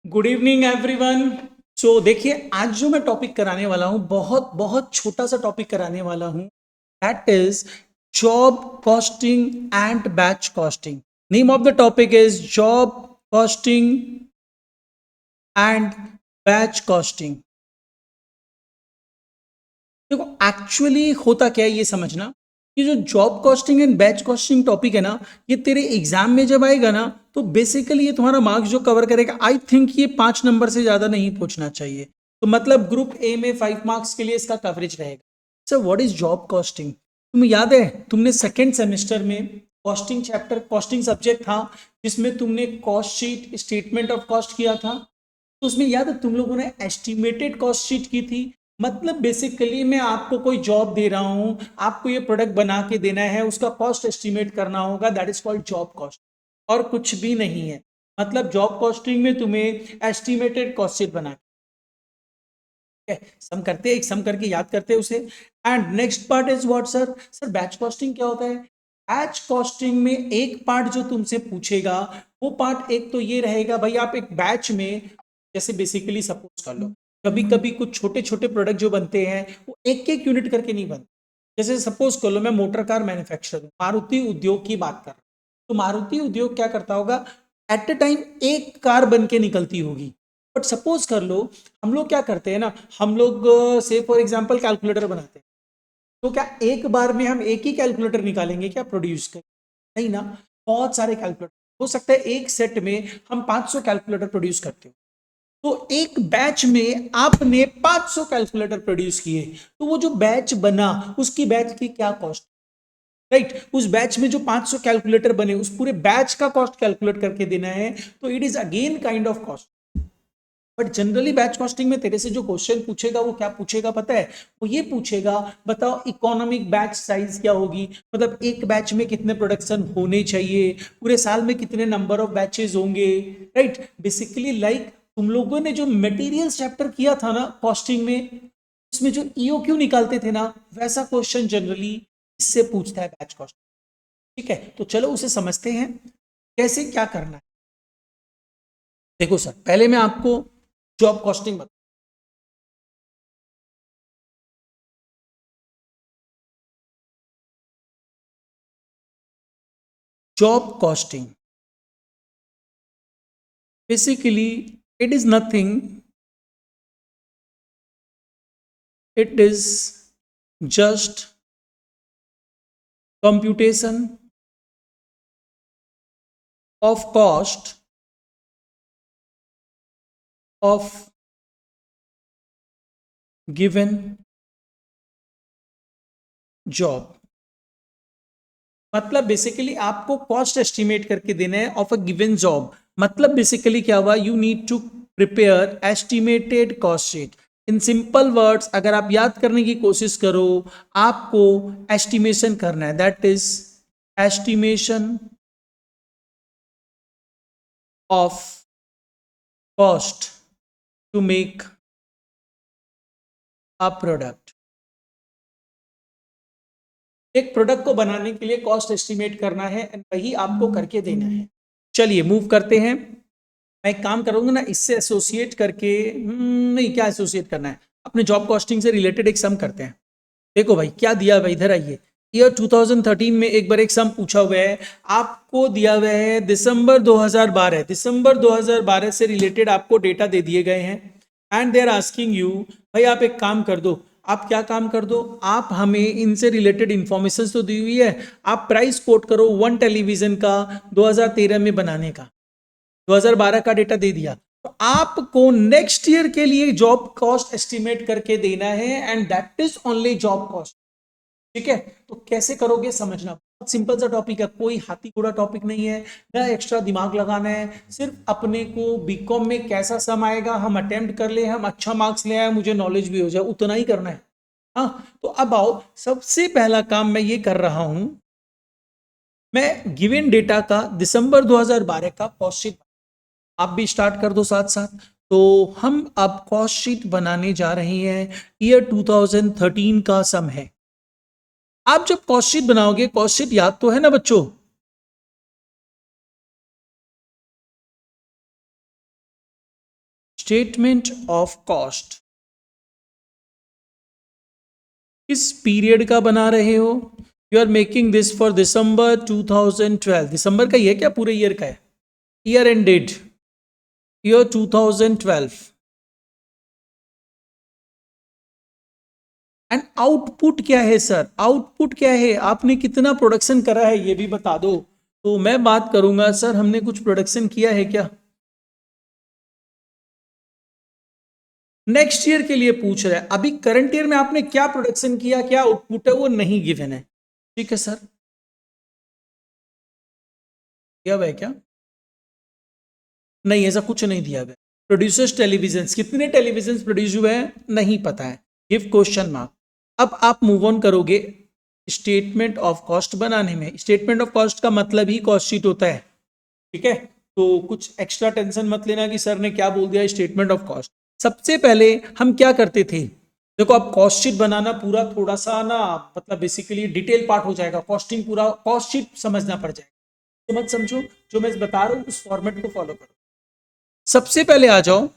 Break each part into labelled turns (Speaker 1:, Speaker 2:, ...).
Speaker 1: Good evening everyone. सो देखिए, आज जो मैं टॉपिक कराने वाला हूँ बहुत बहुत छोटा सा टॉपिक कराने वाला हूँ। That is job costing and batch costing. Name of the topic is job costing and batch costing. देखो, एक्चुअली होता क्या है ये समझना कि जो job costing and batch costing topic है ना, ये तेरे एग्जाम में जब आएगा ना, तो बेसिकली ये तुम्हारा मार्क्स जो कवर करेगा, आई थिंक ये 5 नंबर से ज्यादा नहीं पहुंचना चाहिए। तो मतलब ग्रुप ए में 5 मार्क्स के लिए इसका कवरेज रहेगा। Sir, what is job costing? तुम्हें याद है, तुमने सेकेंड सेमेस्टर में कॉस्टिंग चैप्टर, कॉस्टिंग सब्जेक्ट था जिसमें तुमने cost sheet, statement of cost किया था। तो उसमें याद है तुम लोगों ने एस्टिमेटेड कॉस्ट शीट की थी। मतलब बेसिकली मैं आपको कोई जॉब दे रहा हूं, आपको ये प्रोडक्ट बना के देना है, उसका कॉस्ट एस्टिमेट करना होगा, that is called job cost. और कुछ भी नहीं है। मतलब जॉब कॉस्टिंग में तुम्हें एस्टिमेटेड कॉस्ट शीट बना के सम करते हैं, एक सम करके याद करते हैं उसे। And next part is what sir? Sir, batch costing क्या होता है? बैच कॉस्टिंग में एक पार्ट जो तुमसे पूछेगा, वो पार्ट एक तो ये रहेगा, भाई आप एक बैच में, जैसे बेसिकली सपोज कर लो, कभी कभी कुछ छोटे छोटे प्रोडक्ट जो बनते हैं वो एक एक यूनिट करके नहीं बनते। जैसे सपोज कर लो, मैं मोटर कार मैन्युफैक्चरर हूँ, मारुति उद्योग की बात कर रहा हूँ। तो मारुति उद्योग क्या करता होगा? एट ए टाइम एक कार बन के निकलती होगी। बट सपोज कर लो, हम लोग क्या करते हैं ना, हम लोग से फॉर एग्जांपल कैलकुलेटर बनाते हैं। तो क्या एक बार में हम एक ही कैलकुलेटर निकालेंगे क्या प्रोड्यूस कर? नहीं ना। बहुत सारे कैलकुलेटर हो सकता है, एक सेट में हम 500 कैलकुलेटर प्रोड्यूस करते हो। तो एक बैच में आपने 500 कैलकुलेटर प्रोड्यूस किए, तो वो जो बैच बना, उसकी बैच की क्या कॉस्ट? राइट, उस बैच में जो 500 कैलकुलेटर बने, उस पूरे बैच का कॉस्ट कैलकुलेट करके देना है। तो it is again kind of cost. But generally batch costing में तेरे से जो क्वेश्चन पूछेगा वो क्या पूछेगा पता है? वो ये पूछेगा, बताओ इकोनॉमिक बैच साइज क्या होगी, मतलब एक बैच में कितने प्रोडक्शन होने चाहिए, पूरे साल में कितने नंबर ऑफ बैचेस होंगे। राइट, बेसिकली लाइक तुम लोगों ने जो मटेरियल्स चैप्टर किया था ना कॉस्टिंग में, उसमें जो ईओक्यू निकालते थे ना, वैसा क्वेश्चन जनरली इससे पूछता है बैच कॉस्ट। ठीक है, तो चलो उसे समझते हैं कैसे क्या करना है। देखो सर, पहले मैं आपको जॉब कॉस्टिंग बता। Job costing basically it is nothing, it is just computation of cost of given job। मतलब बेसिकली आपको कॉस्ट एस्टिमेट करके देना है ऑफ अ गिवन जॉब। मतलब बेसिकली क्या हुआ, you need to prepare estimated cost sheet. In simple words अगर आप याद करने की कोशिश करो, आपको एस्टिमेशन करना है, that is estimation of cost to make a product. एक प्रोडक्ट को बनाने के लिए कॉस्ट एस्टिमेट करना है, एंड वही आपको करके देना है। चलिए मूव करते हैं। मैं एक काम करूंगा ना, इससे एसोसिएट करके, नहीं, क्या एसोसिएट करना है, अपने जॉब कॉस्टिंग से रिलेटेड एक सम करते हैं। देखो भाई क्या दिया हुआ है, इधर आइए। ईयर 2013 में एक बार एक सम पूछा हुआ है, आपको दिया हुआ है दिसंबर 2012, दिसंबर 2012 से रिलेटेड आपको डेटा दे दिए गए हैं। And they are asking you, भाई आप एक काम कर दो। आप क्या काम कर दो, आप हमें इनसे रिलेटेड इंफॉर्मेशन तो दी हुई है, आप प्राइस कोट करो वन टेलीविजन का 2013 में बनाने का। 2012 का डेटा दे दिया, तो आपको नेक्स्ट ईयर के लिए जॉब कॉस्ट एस्टिमेट करके देना है, and that is only job cost. ठीक है, तो कैसे करोगे समझना, बहुत सिंपल सा टॉपिक है, कोई हाथी घोड़ा टॉपिक नहीं है, ना एक्स्ट्रा दिमाग लगाना है। सिर्फ अपने को बीकॉम में कैसा सम आएगा हम अटेम्प्ट कर ले, हम अच्छा मार्क्स ले आए, मुझे नॉलेज भी हो जाए, उतना ही करना है। हाँ, तो अब आओ, सबसे पहला काम मैं ये कर रहा हूं, मैं गिवन डेटा का दिसंबर 2012 का कॉस्ट शीट, आप भी स्टार्ट कर दो साथ साथ। तो हम अब कॉस्ट शीट बनाने जा रहे हैं, ईयर 2013 का सम है। आप जब कॉस्ट शीट बनाओगे, कॉस्ट शीट याद तो है ना बच्चों? स्टेटमेंट ऑफ कॉस्ट किस पीरियड का बना रहे हो? You are making this for December 2012। दिसंबर का ही है क्या, पूरे ईयर का है? Year end date year 2012। And output क्या है सर? आउटपुट क्या है? आपने कितना प्रोडक्शन करा है ये भी बता दो। तो मैं बात करूंगा सर हमने कुछ प्रोडक्शन किया है क्या? नेक्स्ट ईयर के लिए पूछ रहा है, अभी करंट ईयर में आपने क्या प्रोडक्शन किया, क्या आउटपुट है, वो नहीं गिवन है। ठीक है सर, दिया हुआ है क्या? नहीं, ऐसा कुछ नहीं दिया हुआ है। प्रोड्यूसर्स टेलीविजन, कितने टेलीविजन प्रोड्यूस हुए हैं नहीं पता है, गिव क्वेश्चन मार्क। अब आप मूव ऑन करोगे स्टेटमेंट ऑफ कॉस्ट बनाने में। स्टेटमेंट ऑफ कॉस्ट का मतलब ही कॉस्ट शीट होता है, ठीक है? तो कुछ एक्स्ट्रा टेंशन मत लेना कि सर ने क्या बोल दिया स्टेटमेंट ऑफ कॉस्ट। सबसे पहले हम क्या करते थे, देखो अब कॉस्ट शीट बनाना पूरा थोड़ा सा ना, मतलब बेसिकली डिटेल पार्ट हो जाएगा, कॉस्टिंग पूरा कॉस्ट शीट समझना पड़ जाएगा। तो मत समझो, जो मैं बता रहा हूं उस फॉर्मेट को फॉलो करो। सबसे पहले आ जाओ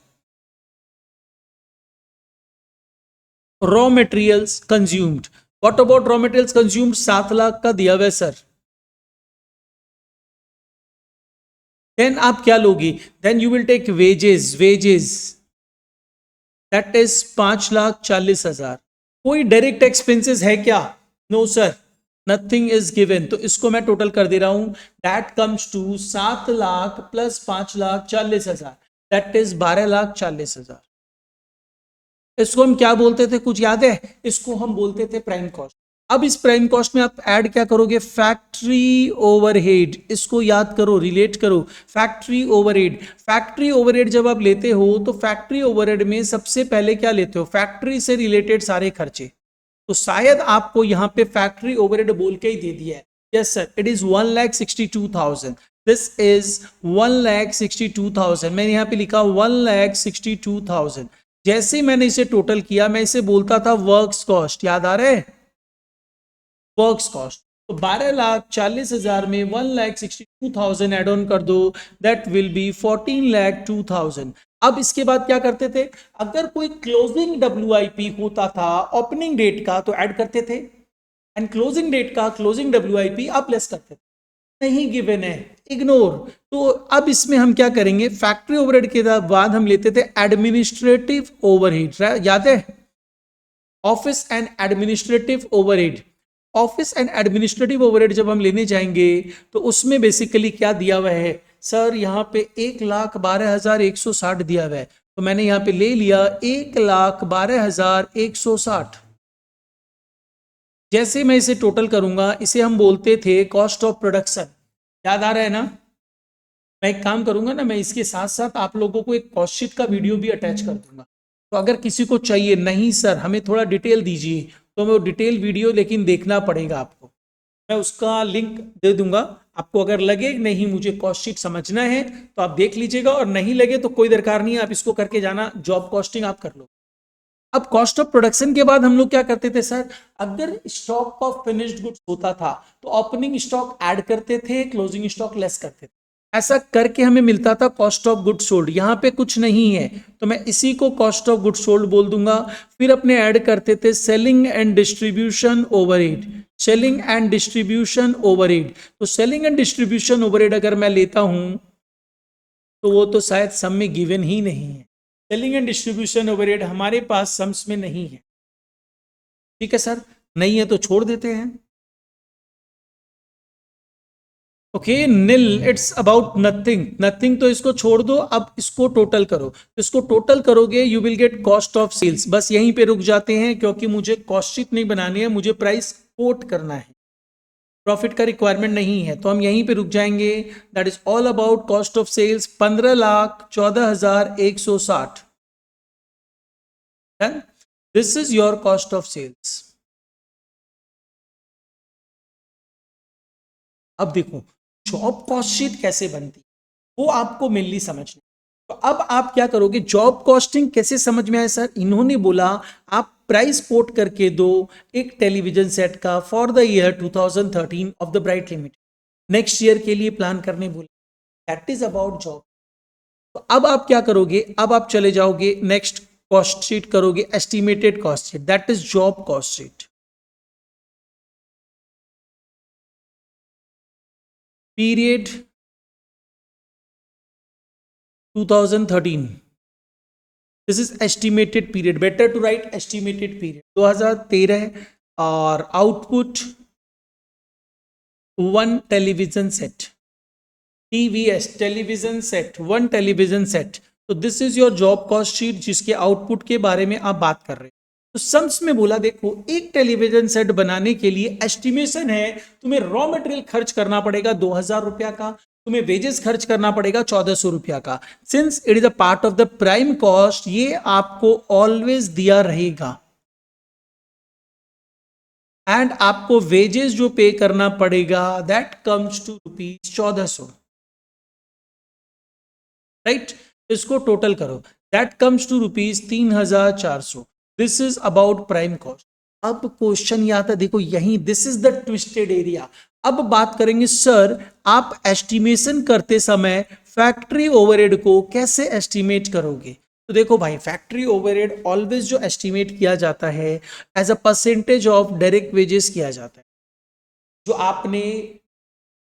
Speaker 1: raw materials consumed. What about raw materials consumed? 7 lakh का दिया हुआ है सर। देन आप क्या लोगी? Then you will take wages, that is 5,40,000। कोई डायरेक्ट एक्सपेंसेस है क्या? No sir, nothing is given. तो इसको मैं टोटल कर दे रहा हूं, that comes to 7 lakh plus 5,40,000, that is 12,40,000। इसको हम क्या बोलते थे, कुछ याद है? इसको हम बोलते थे प्राइम कॉस्ट। अब इस प्राइम कॉस्ट में आप ऐड क्या करोगे? Factory overhead. इसको याद करो, रिलेट करो, फैक्ट्री ओवरहेड। फैक्ट्री ओवरहेड जब आप लेते हो तो फैक्ट्री ओवरहेड में सबसे पहले क्या लेते हो? फैक्ट्री से रिलेटेड सारे खर्चे। तो शायद आपको यहां पे फैक्ट्री ओवरहेड बोल के ही दे दिया है। Yes sir, it is 1,62,000। This is 1,62,000। मैंने यहां पे लिखा 1,62,000। जैसे मैंने इसे टोटल किया, मैं इसे बोलता था वर्क्स कॉस्ट, याद आ रहा है? Works cost. तो 12,40,000 में 1,62,000 एड ऑन कर दो, दैट विल बी 14,02,000। अब इसके बाद क्या करते थे? अगर कोई क्लोजिंग WIP होता था ओपनिंग डेट का तो ऐड करते थे, एंड क्लोजिंग डेट का क्लोजिंग WIP आप लेस करते थे। नहीं गिवन है, इग्नोर। तो अब इसमें हम क्या करेंगे? फैक्ट्री ओवरहेड के बाद हम लेते थे एडमिनिस्ट्रेटिव ओवरहेड, याद है? Office and administrative overhead. Office and administrative overhead जब हम लेने जाएंगे तो उसमें बेसिकली क्या दिया हुआ है सर? यहां पे 1,12,160 दिया हुआ है, तो मैंने यहां पे ले लिया 1,12,160। जैसे मैं इसे टोटल करूंगा, इसे हम बोलते थे कॉस्ट ऑफ प्रोडक्शन, याद आ रहा है ना? मैं एक काम करूंगा ना, मैं इसके साथ साथ आप लोगों को एक कॉस्ट शीट का वीडियो भी अटैच कर दूंगा। तो अगर किसी को चाहिए, नहीं सर हमें थोड़ा डिटेल दीजिए, तो वो डिटेल वीडियो लेकिन देखना पड़ेगा आपको, मैं उसका लिंक दे दूंगा आपको। अगर लगे नहीं मुझे कॉस्ट शीट समझना है तो आप देख लीजिएगा, और नहीं लगे तो कोई दरकार नहीं है, आप इसको करके जाना, जॉब कॉस्टिंग आप कर लो। अब कॉस्ट ऑफ प्रोडक्शन के बाद हम लोग क्या करते थे सर? अगर स्टॉक ऑफ फिनिश्ड गुड्स होता था तो ओपनिंग स्टॉक ऐड करते थे, क्लोजिंग स्टॉक लेस करते थे। ऐसा करके हमें मिलता था कॉस्ट ऑफ गुड्स सोल्ड। यहां पे कुछ नहीं है तो मैं इसी को कॉस्ट ऑफ गुड्स सोल्ड बोल दूंगा। फिर अपने ऐड करते थे selling and distribution overhead, selling and distribution overhead. तो सेलिंग एंड डिस्ट्रीब्यूशन ओवरहेड अगर मैं लेता हूं तो वो तो शायद सम में गिवन ही नहीं है। सेलिंग एंड डिस्ट्रीब्यूशन ओवरहेड हमारे पास सम्स में नहीं है। ठीक है सर, नहीं है तो छोड़ देते हैं। Okay, nil, it's about nothing. Nothing तो इसको छोड़ दो, अब इसको टोटल करो। इसको टोटल करोगे you will get cost of sales. बस यहीं पे रुक जाते हैं क्योंकि मुझे कॉस्ट शीट नहीं बनानी है, मुझे प्राइस कोट करना है, प्रॉफिट का रिक्वायरमेंट नहीं है, तो हम यहीं पे रुक जाएंगे। That is all about cost of sales 15,14,160। This is your cost of sales. अब देखो जॉब कॉस्ट शीट कैसे बनती वो आपको मेनली समझना। तो अब आप क्या करोगे? जॉब कॉस्टिंग कैसे समझ में आए सर? इन्होंने बोला आप प्राइस कोट करके दो एक टेलीविजन सेट का for the year 2013 of the bright limited. Next year के लिए प्लान करने बोले, दैट इज अबाउट जॉब। तो अब आप क्या करोगे, अब आप चले जाओगे नेक्स्ट कॉस्ट शीट करोगे, estimated cost sheet, that is job cost sheet. Period 2013, this is estimated period, better to write estimated period 2013। और output 1 television set, TVS television set, 1 television set. तो this is your job cost sheet जिसके output के बारे में आप बात कर रहे हैं। तो सम्स में बोला देखो, एक टेलीविजन सेट बनाने के लिए एस्टिमेशन है, तुम्हें रॉ मटेरियल खर्च करना पड़ेगा 2000 रुपया का, तुम्हें वेजेस खर्च करना पड़ेगा 1400 रुपया का। Since it is a part of the prime cost, ये आपको ऑलवेज दिया रहेगा। एंड आपको वेजेस जो पे करना पड़ेगा that comes to rupees 1400, right. इसको टोटल करो, that comes to rupees 3400। This is about prime cost. अब क्वेश्चन ये आता है, देखो यही, this is the twisted area. अब बात करेंगे सर आप एस्टिमेशन करते समय फैक्ट्री ओवरहेड को कैसे एस्टिमेट करोगे। तो देखो भाई, फैक्ट्री ओवरहेड ऑलवेज जो एस्टिमेट किया जाता है as a percentage of direct wages किया जाता है। जो आपने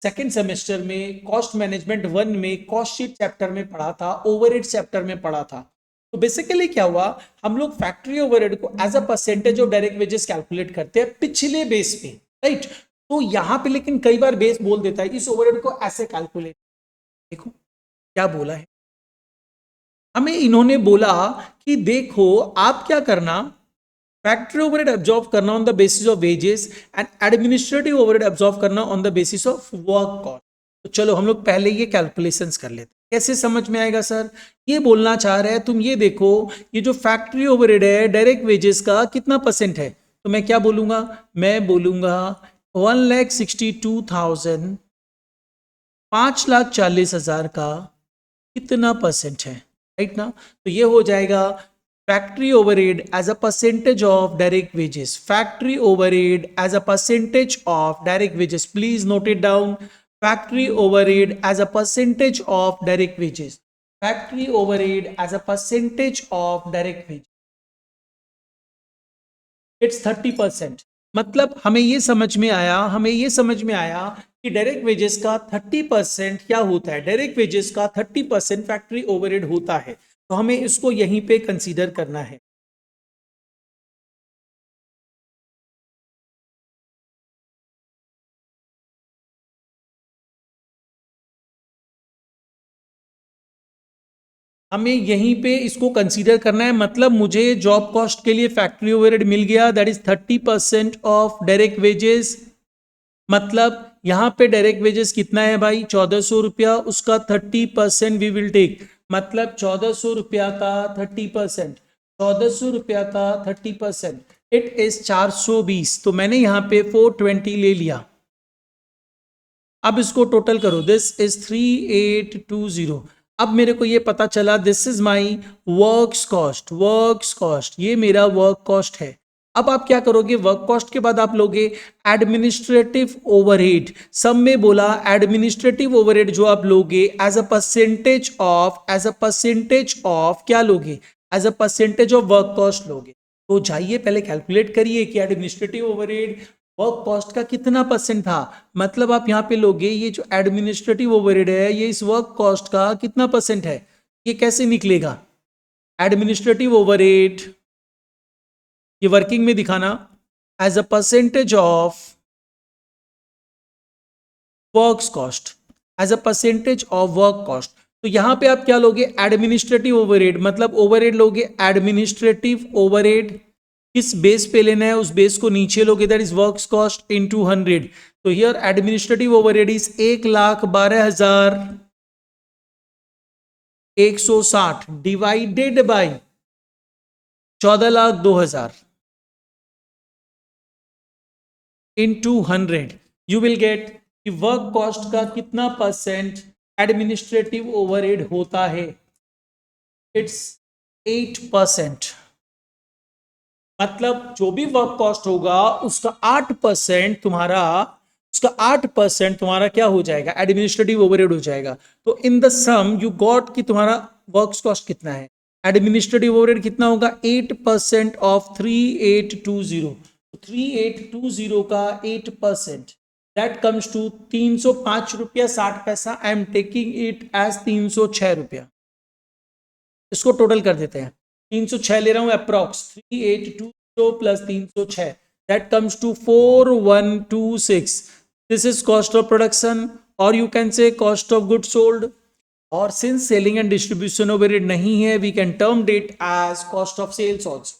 Speaker 1: सेकेंड सेमेस्टर में कॉस्ट मैनेजमेंट 1 में कॉस्ट शीट चैप्टर में पढ़ा था, ओवरहेड चैप्टर में पढ़ा था। तो बेसिकली क्या हुआ, हम लोग फैक्ट्री ओवरहेड को as a percentage of direct wages calculate करते हैं पिछले बेस पे, राइट। तो यहां पे लेकिन कई बार बेस बोल देता है इस ओवरहेड को ऐसे कैलकुलेट, देखो क्या बोला है हमें, इन्होंने बोला कि देखो आप क्या करना, फैक्ट्री ओवरहेड एब्जॉर्ब करना on the basis of wages and administrative overhead absorb करना on the basis of work cost. तो चलो हम लोग पहले ये कैलकुलेशंस कर लेते, कैसे समझ में आएगा सर। ये बोलना चाह रहे हैं, तुम ये देखो ये जो फैक्ट्री ओवरहेड है डायरेक्ट वेजेस का कितना परसेंट है, तो मैं क्या बोलूंगा, मैं बोलूंगा 1,62,000, 5,40,000 का कितना परसेंट है, राइट ना। तो ये हो जाएगा factory overhead as a percentage of direct wages, factory overhead as a percentage of direct wages, please note it down, factory overhead as a percentage of direct wages, factory overhead as a percentage of direct wages, it's 30%। मतलब हमें ये समझ में आया, हमें ये समझ में आया कि डायरेक्ट वेजेस का 30% क्या होता है, डायरेक्ट वेजेस का 30% फैक्ट्री ओवरहेड होता है। तो हमें इसको यहीं पे कंसीडर करना है। हमें यहीं पे इसको कंसीडर करना है, मतलब मुझे जॉब कॉस्ट के लिए फैक्ट्री ओवरहेड मिल गया, that is 30% of direct wages. मतलब यहां पे डायरेक्ट वेजेस कितना है भाई, 1400 रुपया, उसका 30% वी विल टेक, मतलब 1400 रुपया का 30%, 1400 रुपया का 30%, इट इज 420। तो मैंने यहां पे 420 ले लिया। अब इसको टोटल करो, दिस इज 3820। अब मेरे को ये पता चला this is my works cost, works cost ये मेरा वर्क कॉस्ट है। अब आप क्या करोगे, वर्क कॉस्ट के बाद आप लोगे एडमिनिस्ट्रेटिव ओवरहेड। सब में बोला एडमिनिस्ट्रेटिव ओवरहेड जो आप लोगे as a percentage of, as a percentage of क्या लोगे, as a percentage of work cost लोगे। तो जाइए पहले कैलकुलेट करिए कि एडमिनिस्ट्रेटिव ओवरहेड वर्क कॉस्ट का कितना परसेंट था। मतलब आप यहां पे लोगे ये जो एडमिनिस्ट्रेटिव ओवरहेड है ये इस वर्क कॉस्ट का कितना परसेंट है, ये कैसे निकलेगा, एडमिनिस्ट्रेटिव ओवरहेड ये वर्किंग में दिखाना as a percentage of work cost, as a percentage of work cost. तो यहां पे आप क्या लोगे, एडमिनिस्ट्रेटिव ओवरहेड, मतलब ओवरहेड लोगे एडमिनिस्ट्रेटिव ओवरहेड, किस बेस पे लेना है उस बेस को नीचे लोगे, that is work cost into 100। तो here administrative overhead is 1,12,160 divided by 14,02,000 into 100, you will get कि वर्क कॉस्ट का कितना परसेंट एडमिनिस्ट्रेटिव ओवरहेड होता है, इट्स 8%। मतलब जो भी वर्क कॉस्ट होगा उसका 8% तुम्हारा, उसका 8% तुम्हारा क्या हो जाएगा, एडमिनिस्ट्रेटिव ओवरहेड हो जाएगा। तो in the sum you got कि तुम्हारा वर्क्स कॉस्ट कितना है, एडमिनिस्ट्रेटिव ओवरहेड कितना होगा 8% ऑफ 3820, 3820 का 8% दैट कम्स टू 305 रुपया 60 पैसा। I am taking it as 306 रुपया। इसको टोटल कर देते हैं, 306 ले रहा हूं approx, 3820 plus 306 that comes to 4126। This is cost of production और you can say cost of good sold. और since selling and distribution overhead नहीं है, we can term it as cost of sales also.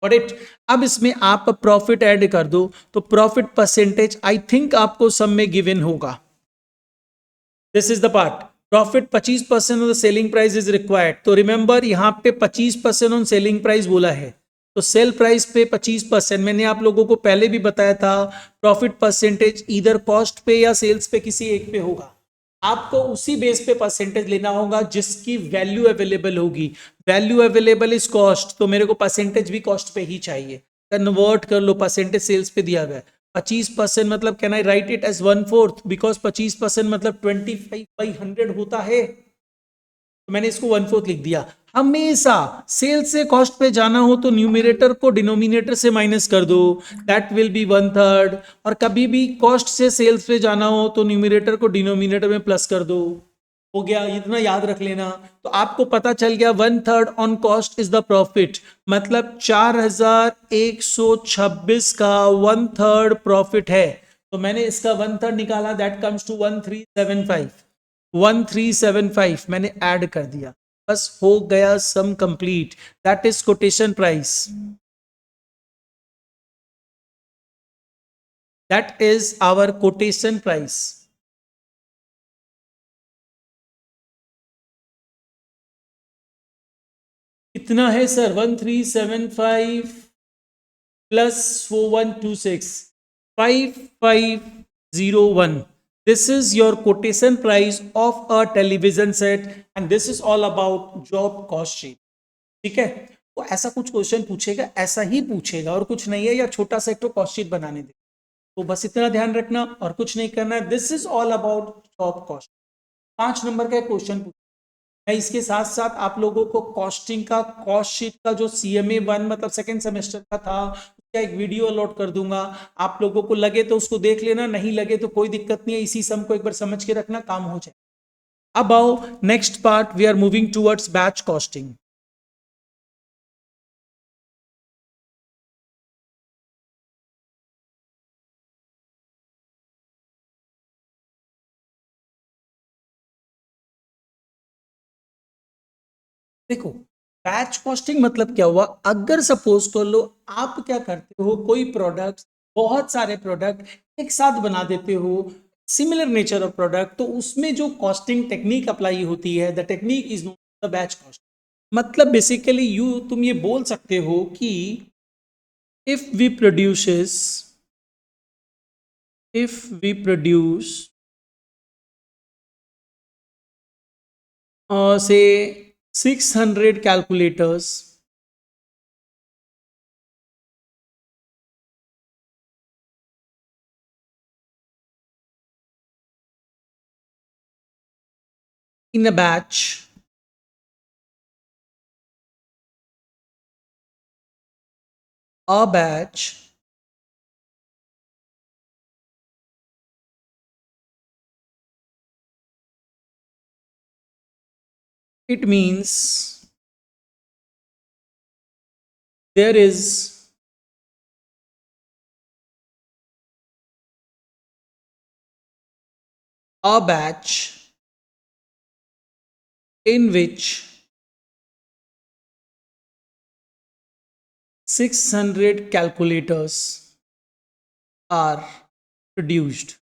Speaker 1: But it, अब इसमें आप profit add कर दो तो प्रॉफिट परसेंटेज आई थिंक आपको सब में गिवन होगा। This is the part, profit 25% on the selling price is required. तो रिमेंबर यहां पे 25% ऑन सेलिंग प्राइस बोला है, तो सेल प्राइस पे 25%। मैंने आप लोगों को पहले भी बताया था प्रॉफिट परसेंटेज इधर कॉस्ट पे या सेल्स पे किसी एक पे होगा, आपको उसी बेस पे परसेंटेज लेना होगा जिसकी वैल्यू अवेलेबल होगी। वैल्यू अवेलेबल इज कॉस्ट, तो मेरे को परसेंटेज भी कॉस्ट पे ही चाहिए, कन्वर्ट कर लो, परसेंटेज सेल्स पे दिया गया 25% मतलब can I write it as 1/4 because 25% मतलब 25/100 होता है, तो मैंने इसको 1/4 लिख दिया। हमेशा सेल्स से कॉस्ट पे जाना हो तो न्यूमिनेटर को डिनोमिनेटर से माइनस कर दो, दैट विल बी 1/3। और कभी भी कॉस्ट से सेल्स पे जाना हो तो न्यूमिनेटर को डिनोमिनेटर में प्लस कर दो। हो गया, इतना याद रख लेना। तो आपको पता चल गया 1/3 on cost is the profit, मतलब 4126 का 1/3 प्रॉफिट है। तो मैंने इसका 1/3 निकाला, दैट कम्स टू 1375। 1375 मैंने ऐड कर दिया, बस हो गया sum complete. That is quotation price, that is our quotation price. कितना है sir, 1375 plus 4126, 5501। This is your quotation price of a television set and this is all about job cost sheet। ठीक है, तो ऐसा कुछ क्वेश्चन पूछेगा, ऐसा ही पूछेगा और कुछ नहीं है, या छोटा सा एक तो कॉस्ट शीट बनाने दे, तो बस इतना ध्यान रखना और कुछ नहीं करना है। This is all about job cost. 5 number का क्वेश्चन, मैं इसके साथ साथ आप लोगों को कॉस्टिंग का कॉस्ट शीट का जो CMA 1 मतलब सेकेंड सेमेस्टर का था उसका एक वीडियो अलॉट कर दूंगा। आप लोगों को लगे तो उसको देख लेना, नहीं लगे तो कोई दिक्कत नहीं है, इसी सम को एक बार समझ के रखना, काम हो जाए। अब आओ next part, we are moving towards batch costing. देखो, बैच कॉस्टिंग मतलब क्या हुआ, अगर सपोज कर लो आप क्या करते हो, कोई प्रोडक्ट, बहुत सारे प्रोडक्ट एक साथ बना देते हो, सिमिलर नेचर ऑफ प्रोडक्ट, तो उसमें जो कॉस्टिंग टेक्निक अप्लाई होती है, the technique is known the batch cost. मतलब बेसिकली यू तुम ये बोल सकते हो कि if we produces if we produce say 600 calculators in a batch it means there is a batch in which 600 calculators are produced।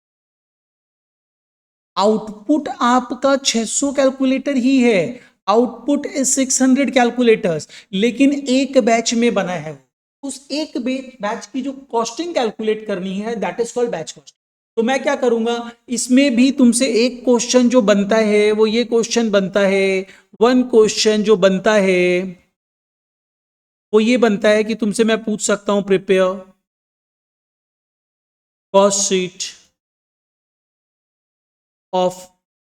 Speaker 1: Output आपका 600 calculator ही है, output is 600 calculators, लेकिन एक बैच में बना है। उस एक बैच की जो कॉस्टिंग कैलकुलेट करनी है that is called batch cost. तो मैं क्या करूंगा, इसमें भी तुमसे एक क्वेश्चन जो बनता है वो ये क्वेश्चन बनता है, वन क्वेश्चन जो बनता है वो ये बनता है कि तुमसे मैं पूछ सकता हूं prepare cost sheet of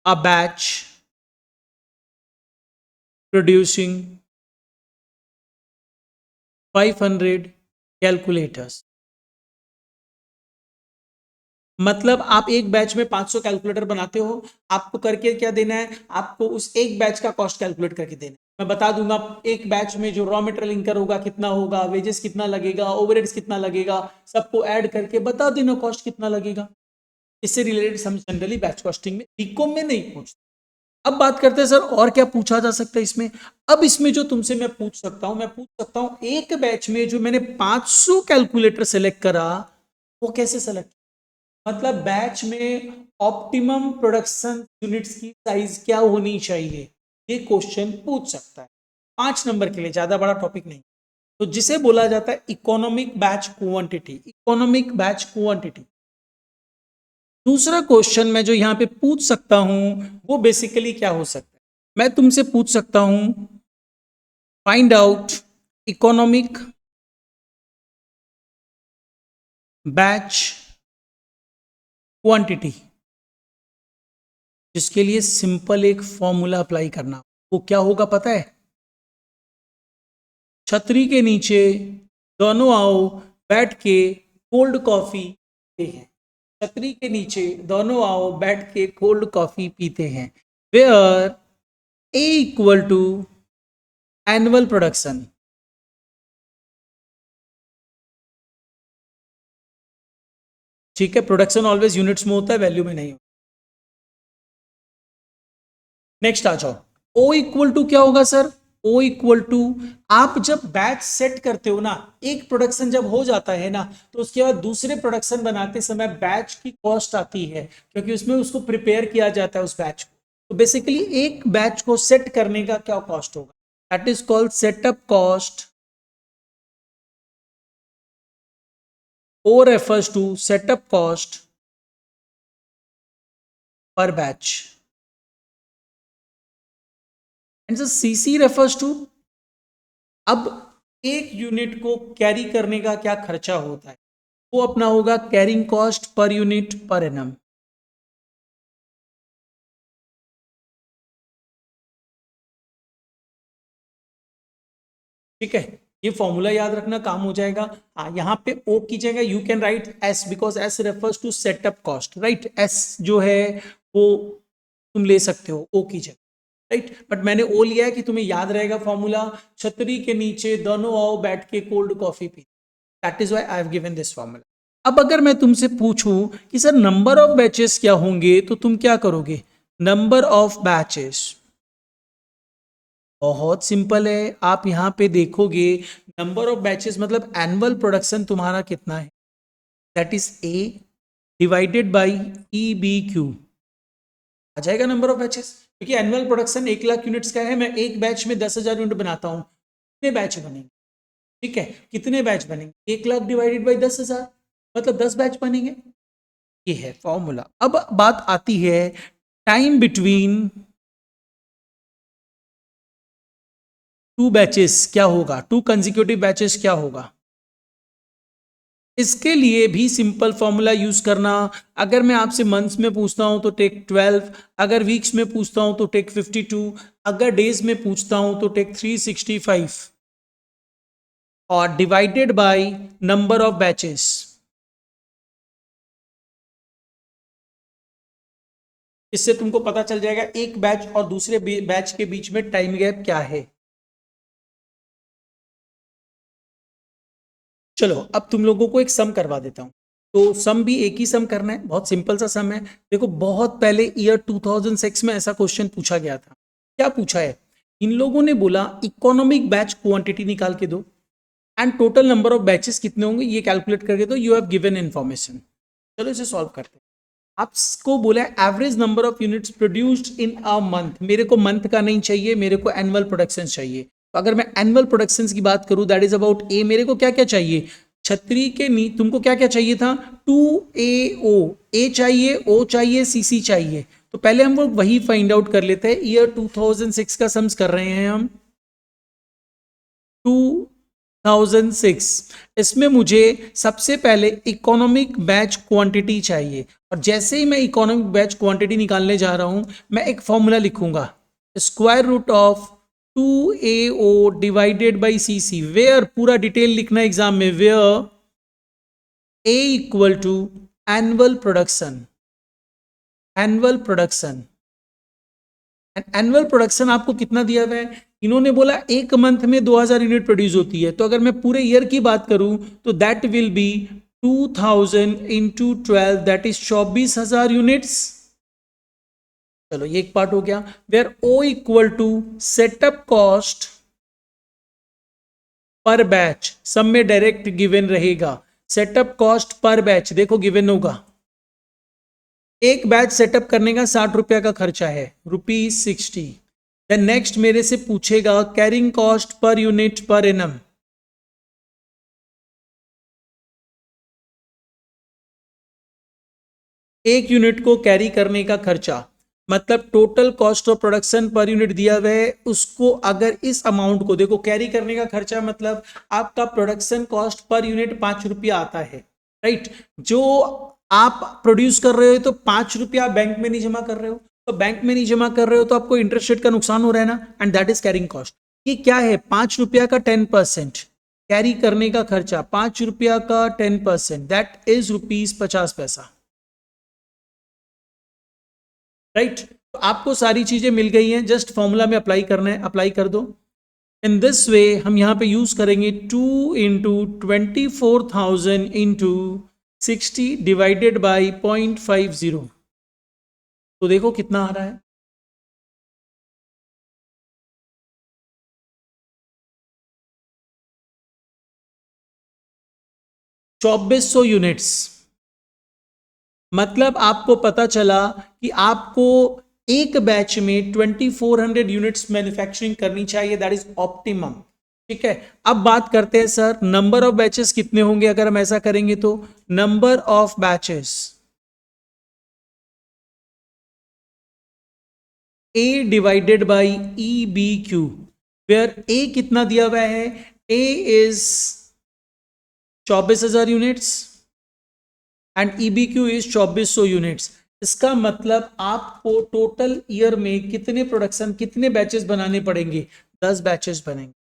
Speaker 1: a batch producing 500 calculators. मतलब आप एक बैच में 500 कैलकुलेटर बनाते हो, आपको करके क्या देना है, आपको उस एक बैच का कॉस्ट कैलकुलेट करके देना है। मैं बता दूंगा एक बैच में जो रॉ मटेरियल इंकर होगा कितना होगा, वेजेस कितना लगेगा, ओवरहेड्स कितना लगेगा, सबको ऐड करके बता देना कॉस्ट कितना लगेगा। इससे रिलेटेड हम जनरली बैच कॉस्टिंग में बीकॉम में नहीं पूछते। अब बात करते हैं सर और क्या पूछा जा सकता है इसमें। अब इसमें जो तुमसे मैं पूछ सकता हूं एक बैच में जो मैंने 500 कैलकुलेटर सेलेक्ट करा वो कैसे सेलेक्ट, मतलब बैच में ऑप्टिमम प्रोडक्शन यूनिट्स की साइज क्या होनी चाहिए, ये क्वेश्चन पूछ सकता है 5 नंबर के लिए, ज्यादा बड़ा टॉपिक नहीं। तो जिसे बोला जाता है economic batch quantity, economic batch quantity. दूसरा क्वेश्चन मैं जो यहां पे पूछ सकता हूं वो बेसिकली क्या हो सकता है, मैं तुमसे पूछ सकता हूं find out economic batch quantity, जिसके लिए सिंपल एक फॉर्मूला अप्लाई करना। वो क्या होगा पता है, छतरी के नीचे दोनों आओ बैठ के कोल्ड कॉफी पीते हैं, छतरी के नीचे दोनों आओ बैठ के कोल्ड कॉफी पीते हैं, where A equal to annual production. ठीक है, प्रोडक्शन ऑलवेज यूनिट्स में होता है, वैल्यू में नहीं होता। नेक्स्ट आ जाओ, ओ इक्वल टू क्या होगा सर, ओ इक्वल टू, आप जब बैच सेट करते हो ना, एक प्रोडक्शन जब हो जाता है ना तो उसके बाद दूसरे प्रोडक्शन बनाते समय बैच की कॉस्ट आती है, क्योंकि उसमें उसको प्रिपेयर किया जाता है उस बैच को। तो बेसिकली एक बैच को सेट करने का क्या कॉस्ट होगा, that is called setup cost, O refers to setup cost per batch, and CC refers to, अब एक यूनिट को कैरी करने का क्या खर्चा होता है, वो अपना होगा carrying cost per unit per annum. ठीक है, ये फॉर्मूला याद रखना काम हो जाएगा। हाँ, यहाँ पे ओ की जगह you can write S, because S refers to setup cost, right. S जो है वो तुम ले सकते हो ओ की जगह, राइट। बट मैंने ओ लिया है कि तुम्हें याद रहेगा फॉर्मूला, छतरी के नीचे दोनों आओ बैठ के cold coffee P, that is why I have given this formula. अब अगर मैं तुमसे पूछूं कि सर नंबर ऑफ बैचेस क्या होंगे, तो तुम क्या करोगे, नंबर ऑफ बैचेस बहुत सिंपल है, आप यहां पे देखोगे नंबर ऑफ बैचेस मतलब एनुअल प्रोडक्शन तुम्हारा कितना है, that is A divided by E B Q, आ जाएगा नंबर ऑफ बैचेस। क्योंकि एनुअल प्रोडक्शन 1 लाख यूनिट्स का है, मैं एक बैच में 10,000 यूनिट बनाता हूं, कितने बैच बनेंगे, ठीक है, कितने बैच बनेंगे, 1 लाख डिवाइडेड बाई 10,000 मतलब 10 बैच बनेंगे, ये है फॉर्मूला। अब बात आती है टाइम बिटवीन टू बैचेस क्या होगा, टू कंसेक्यूटिव बैचेस क्या होगा, इसके लिए भी सिंपल फॉर्मूला यूज करना। अगर मैं आपसे मंथ्स में पूछता हूं तो टेक 12, अगर वीक्स में पूछता हूं तो टेक 52, अगर डेज में पूछता हूं तो टेक 365 और divided by number of batches. इससे तुमको पता चल जाएगा एक बैच और दूसरे बैच के बीच में टाइम गैप क्या है। चलो अब तुम लोगों को एक सम करवा देता हूं, तो सम भी एक ही सम करना है, बहुत सिंपल सा सम है। देखो बहुत पहले ईयर 2006 में ऐसा क्वेश्चन पूछा गया था, क्या पूछा है, इन लोगों ने बोला इकोनॉमिक बैच क्वांटिटी निकाल के दो and total number of batches कितने होंगे ये कैलकुलेट करके दो, यू हैव गिवन इन्फॉर्मेशन। चलो इसे सॉल्व करते हैं। आपको बोला average number of units produced in a month, मेरे को मंथ का नहीं चाहिए, मेरे को एनुअल प्रोडक्शन चाहिए। तो अगर मैं एनुअल प्रोडक्शन की बात करूं दैट इज अबाउट ए, मेरे को क्या क्या चाहिए, छतरी के नी तुमको क्या क्या चाहिए था, 2AO, ए चाहिए, ओ चाहिए, सीसी चाहिए। तो पहले हम वो वही फाइंड आउट कर लेते हैं, ईयर 2006 का सम्स कर रहे हैं हम, 2006। इसमें मुझे सबसे पहले इकोनॉमिक बैच क्वांटिटी चाहिए, और जैसे ही मैं इकोनॉमिक बैच क्वांटिटी निकालने जा रहा हूं मैं एक फॉर्मूला लिखूंगा, square root of 2AO divided by CC, where पूरा डिटेल लिखना एग्जाम में, where A equal to annual production, annual production. Annual production आपको कितना दिया हुआ है? इन्होंने बोला एक मंथ में 2000 यूनिट प्रोड्यूस होती है, तो अगर मैं पूरे ईयर की बात करूं तो that will be 2000 into 12, that is 24,000 units. चलो ये एक पार्ट हो गया। Where O equal to setup cost per batch, सब में डायरेक्ट गिवन रहेगा। सेटअप कॉस्ट पर बैच देखो गिवन होगा, एक बैच सेटअप करने का 60 रुपया का खर्चा है, ₹60। देन नेक्स्ट मेरे से पूछेगा carrying cost per unit per annum, एक यूनिट को कैरी करने का खर्चा, मतलब total cost of production per unit दिया हुआ है, उसको अगर इस अमाउंट को देखो कैरी करने का खर्चा मतलब आपका प्रोडक्शन कॉस्ट पर यूनिट 5 रुपया आता है, राइट। जो आप प्रोड्यूस कर रहे हो तो 5 रुपया बैंक में नहीं जमा कर रहे हो, तो बैंक में नहीं जमा कर रहे हो तो आपको इंटरेस्ट रेट का नुकसान हो रहा है ना, and that is carrying cost. ये क्या है? 5 रुपया का 10%, कैरी करने का खर्चा 5 रुपया का 10%, दैट इज ₹50। राइट, तो आपको सारी चीजें मिल गई हैं, जस्ट फॉर्मूला में अप्लाई करना है, अप्लाई कर दो। इन दिस वे हम यहां पे यूज करेंगे 2 इंटू 24,000 इंटू 60 डिवाइडेड बाई 0.50, तो देखो कितना आ रहा है, 2400 यूनिट्स। मतलब आपको पता चला कि आपको एक बैच में 2400 यूनिट्स मैन्युफैक्चरिंग करनी चाहिए, दैट इज ऑप्टिमम। ठीक है, अब बात करते हैं सर नंबर ऑफ बैचेस कितने होंगे अगर हम ऐसा करेंगे तो। Number of batches A divided by EBQ, where A कितना दिया हुआ है? A is 24,000 units and EBQ is 2400 units. इसका मतलब आपको टोटल ईयर में कितने प्रोडक्शन, कितने बैचेस बनाने पड़ेंगे? 10 बैचेस बनेंगे।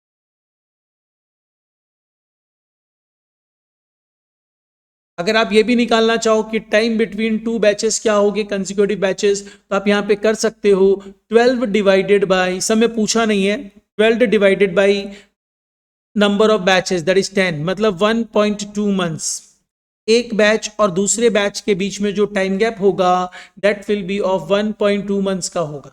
Speaker 1: अगर आप ये भी निकालना चाहो कि टाइम बिटवीन 2 बैचेस क्या होंगे, कंसेक्यूटिव बैचेस, तो आप यहां पे कर सकते हो 12 डिवाइडेड बाई, सब में पूछा नहीं है, 12 divided by number of batches that is 10, मतलब 1.2 मंथ्स। एक बैच और दूसरे बैच के बीच में जो टाइम गैप होगा that will be of 1.2 months का होगा।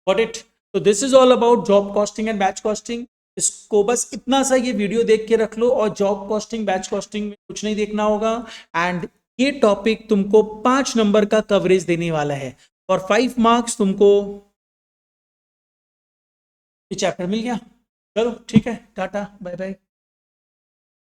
Speaker 1: Got it? तो this is all about job costing and batch costing. इसको बस इतना सा ये वीडियो देख के रख लो, और जॉब कॉस्टिंग बैच कॉस्टिंग में कुछ नहीं देखना होगा। एंड ये टॉपिक तुमको 5 नंबर का कवरेज देने वाला है, और 5 मार्क्स तुमको ये चैप्टर मिल गया। चलो ठीक है, टाटा बाय बाय।